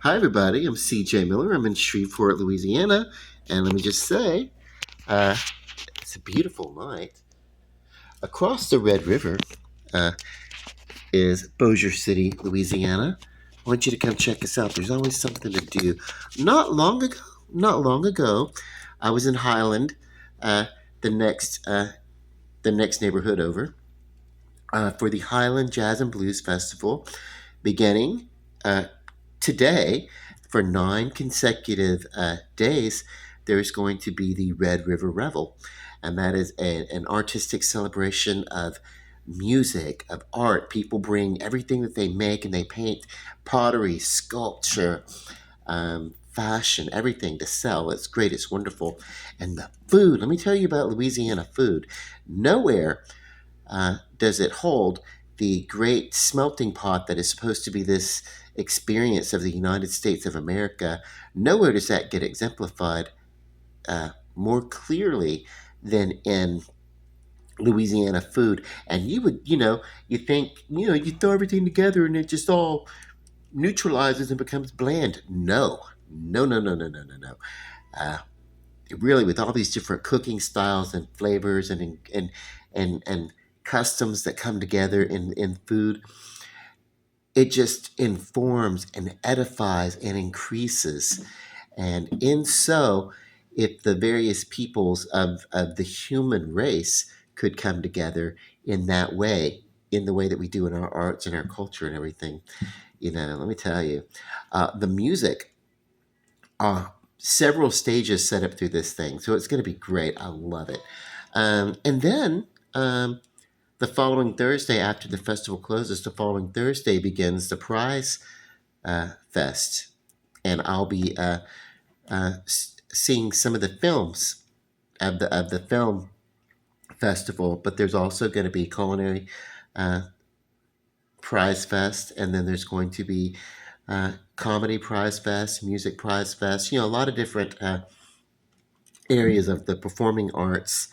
Hi, everybody. I'm CJ Miller. I'm in Shreveport, Louisiana. And let me just say, uh, it's a beautiful night. Across the Red River uh, is Bossier City, Louisiana. I want you to come check us out. There's always something to do. Not long ago, not long ago, I was in Highland, uh, the next uh, the next neighborhood over, for the Highland Jazz and Blues Festival, beginning uh, today for 9 consecutive days. There's going to be the Red River Revel, and that is an artistic celebration of music, of art. People bring everything that they make and they paint pottery, sculpture, fashion, everything to sell. It's great, it's wonderful. And the food, let me tell you about Louisiana food. Nowhere does it hold the great smelting pot that is supposed to be this experience of the United States of America. Nowhere does that get exemplified more clearly than in Louisiana food. And you think, you throw everything together and it just all neutralizes and becomes bland. No, no, no, no, no, no, no, no. Uh, Really, with all these different cooking styles and flavors and customs that come together in food, it just informs and edifies and increases. And in so, if the various peoples of the human race could come together in that way, in the way that we do in our arts and our culture and everything, let me tell you, the music, several stages set up through this thing. So it's going to be great. I love it. And then the following Thursday, after the festival closes, the following Thursday begins the Prize Fest. And I'll be seeing some of the films of the film festival, but there's also going to be culinary uh, prize fest, and then there's going to be comedy prize fest, music prize fest. A lot of different areas of the performing arts,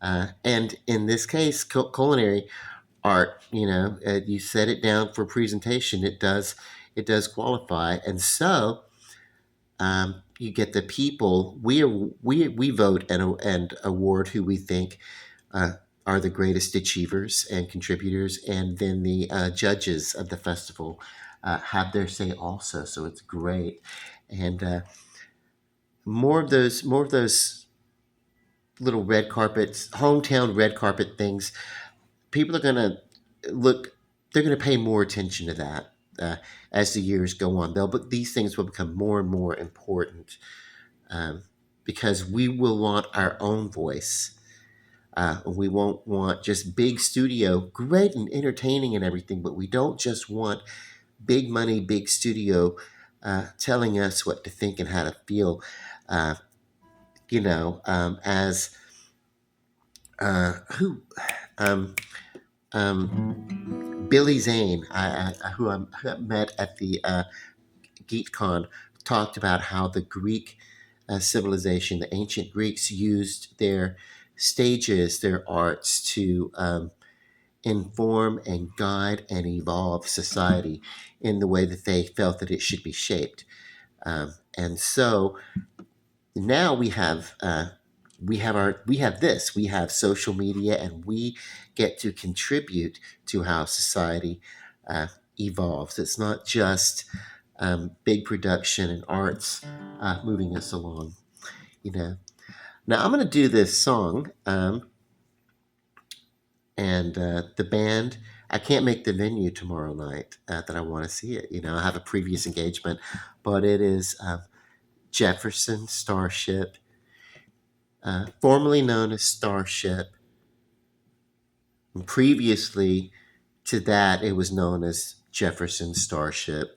and in this case, culinary art. You set it down for presentation. It does qualify, and so you get the people. We vote and award who we think uh, are the greatest achievers and contributors, and then the judges of the festival have their say also. So it's great, and more of those little red carpets, hometown red carpet things. People are gonna look. They're gonna pay more attention to that as the years go on. But these things will become more and more important um, because we will want our own voice. We won't want just big studio, great and entertaining and everything, but we don't just want big money, big studio telling us what to think and how to feel. Uh, as who um, Billy Zane, who I met at the GeekCon, talked about how the Greek civilization, the ancient Greeks, used their stages, their arts to inform and guide and evolve society in the way that they felt that it should be shaped. And so now we have social media, and we get to contribute to how society evolves. It's not just big production and arts moving us along. You know. Now I'm going to do this song, and the band. I can't make the venue tomorrow night that I want to see it. I have a previous engagement, but it is Jefferson Starship, formerly known as Starship. And previously to that, it was known as Jefferson Starship.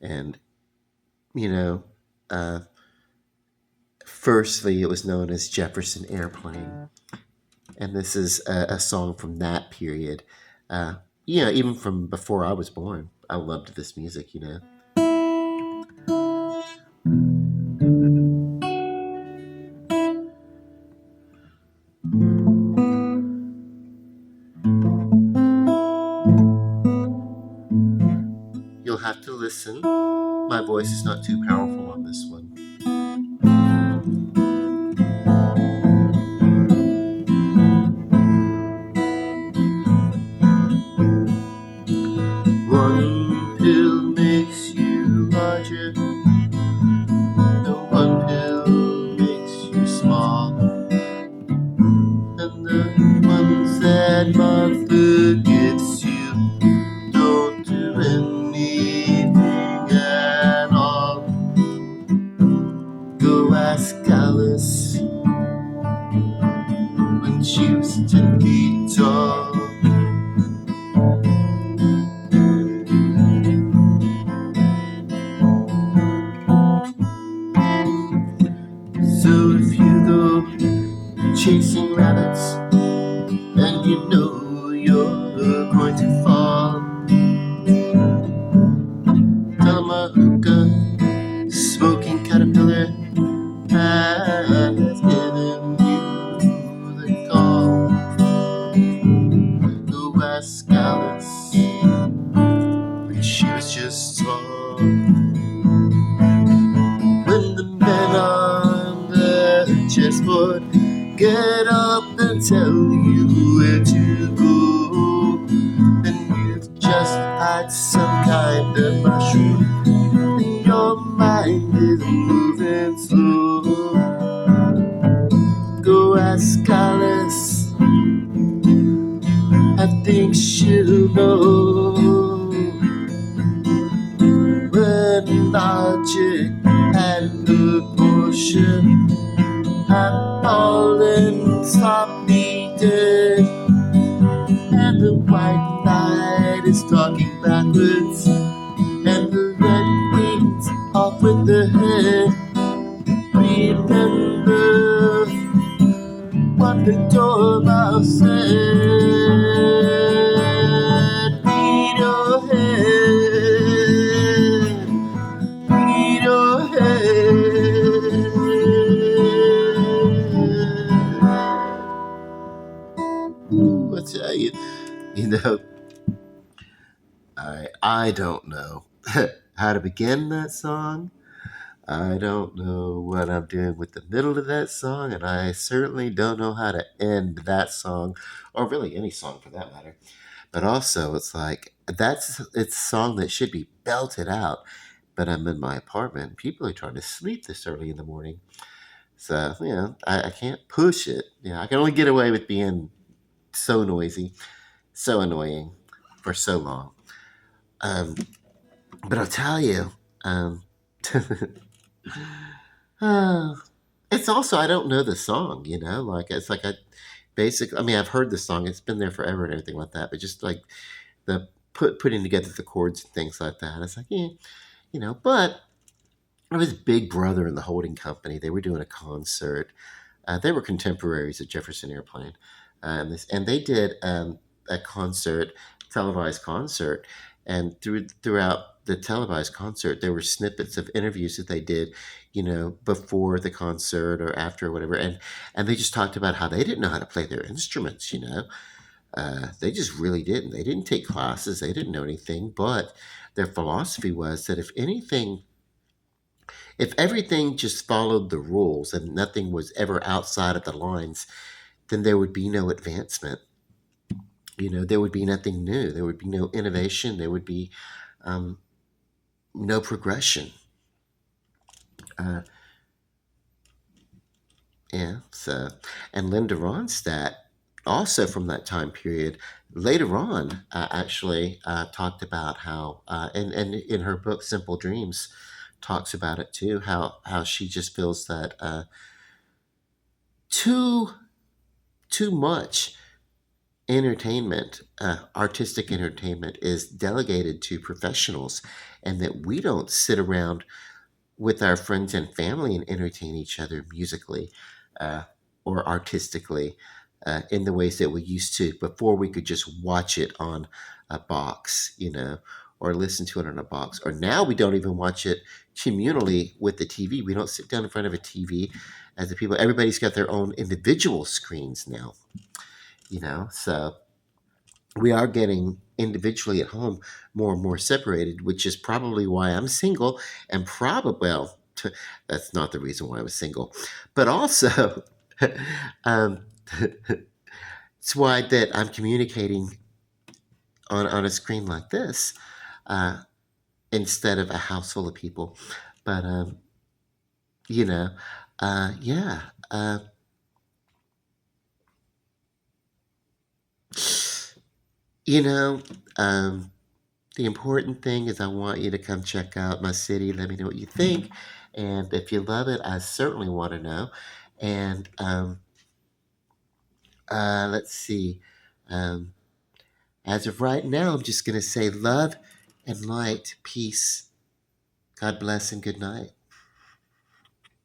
And, you know, uh, firstly, it was known as Jefferson Airplane. And this is a song from that period. Uh, even from before I was born, I loved this music. You'll have to listen. my voice is not too powerful on this one. One pill makes you larger, no one pill makes you small. And the ones that Martha gives you don't do anything at all. Go ask Alice when she was 10 feet tall. So if you go chasing rabbits and you know you're going to fall, Tamahuka, smoking caterpillar, has given you the call. Go ask Alice when she was just tall. When the men on the chessboard get up and tell you where to go, then you've just had some kind of mushroom and your mind is moving slow. Go ask Alice, I think she'll know. When logic and the potion have fallen sloppy dead, and the white knight is talking backwards, and the red queen's off with the head. Remember what the dormouse said. Feed your head, feed your head. Ooh, I tell you, you know, I don't know how to begin that song. I don't know what I'm doing with the middle of that song, and I certainly don't know how to end that song, or really any song for that matter. But also, it's like it's a song that should be belted out, but I'm in my apartment. People are trying to sleep this early in the morning, so I can't push it. I can only get away with being so noisy, so annoying, for so long. Um, but I'll tell you. Uh, it's also I don't know the song, like it's like I mean I've heard the song, it's been there forever and everything like that, but just like the putting together the chords and things like that, it's like but it was Big Brother and the Holding Company. They were doing a concert. They were contemporaries of Jefferson Airplane, and they did a concert, televised concert, and throughout the televised concert, there were snippets of interviews that they did, before the concert or after or whatever, and they just talked about how they didn't know how to play their instruments. They just really didn't. They didn't take classes. They didn't know anything, but their philosophy was that if everything just followed the rules and nothing was ever outside of the lines, then there would be no advancement. There would be nothing new. There would be no innovation. There would be um, no progression. Uh, yeah. So, and Linda Ronstadt, also from that time period, later on, actually talked about how, and in her book Simple Dreams, talks about it too. How she just feels that too too much entertainment, artistic entertainment, is delegated to professionals, and that we don't sit around with our friends and family and entertain each other musically uh, or artistically in the ways that we used to before we could just watch it on a box, or listen to it on a box. Or now we don't even watch it communally with the TV. We don't sit down in front of a TV as the people. Everybody's got their own individual screens now, so we are getting individually at home more and more separated, which is probably why I'm single, and probably, well, that's not the reason why I was single, but also, um, it's why that I'm communicating on a screen like this, uh, instead of a house full of people. But, you know, yeah. You know, um, the important thing is I want you to come check out my city. Let me know what you think. And if you love it, I certainly want to know. And let's see. Um, as of right now, I'm just going to say love and light, peace. God bless and good night.